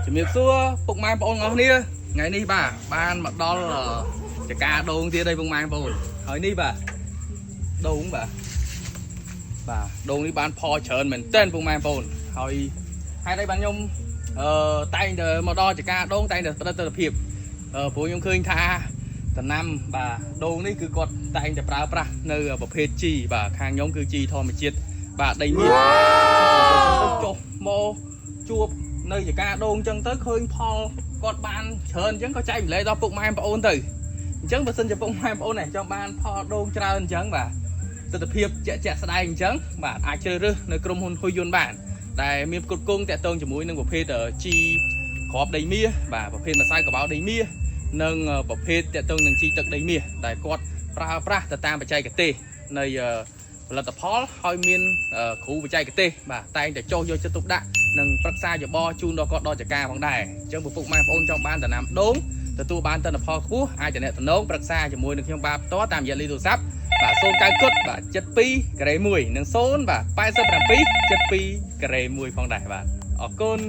ជំរាបសួរពុកម៉ែបងប្អូនអស់គ្នាថ្ងៃនេះបាទបានមកដល់ចកាដូងទៀតđâyពុកម៉ែបងប្អូនហើយនេះបាទដូងបាទដូងនេះបានផលច្រើនមែនទែនពុកម៉ែបងប្អូនហើយហេតុអីបានខ្ញុំតែងតែមកដល់ចកាដូងតែងតែប្រតិទិភាពព្រោះខ្ញុំឃើញថាដំណាំបាទដូងនេះគឺគាត់តែងតែប្រើប្រាស់នៅប្រភេទជីបាទខាងខ្ញុំគឺជីធម្មជាតិបាទដីមាសចុះមកជួបនៅចកាដូងអញ្ចឹងទៅឃើញផលគាត់បានច្រើនអញ្ចឹងក៏ចែកម្លែកដល់ពុកម៉ែបងប្អូនទៅអញ្ចឹងបើសិនជាពុកម៉ែបងប្អូនចង់បានផលដូងច្រើនអញ្ចឹងបាទទិដ្ឋភាពជាក់ស្ដែងអញ្ចឹងបាទអាចជ្រើសរើសនៅក្រុមហ៊ុនហ៊ុយយន្តបានដែលមានគ្រប់គ្រងតាក់ទងជាមួយនឹងប្រភេទជីក្របដីមាសបាទប្រភេទម្សៅកបោដីមាសនិងប្រភេទតាក់ទងនឹងជីទឹកដីមាសដែលគាត់ប្រើប្រាស់ទៅតាមបច្ចេកទេសនៃផលិតផលហើយមានគ្រូបច្ចេកទេសបាទតែងតែចុះយកចិត្តទុកដាក់និងប្រឹក្សាយោបល់ជូនដល់គាត់ដល់ចកាផងដែរអញ្ចឹងពុកម៉ែបងប្អូនចង់បានដំណាំដូងទទួលបានទិន្នផលខ្ពស់អាចតំណងប្រឹក្សាជាមួយនឹងខ្ញុំបាទផ្ទាល់តាមរយៈលេខទូរស័ព្ទបាទ09គុតបាទ72ការ៉េ1និង0បាទ87 72ការ៉េ1ផងដែរបាទអរគុណ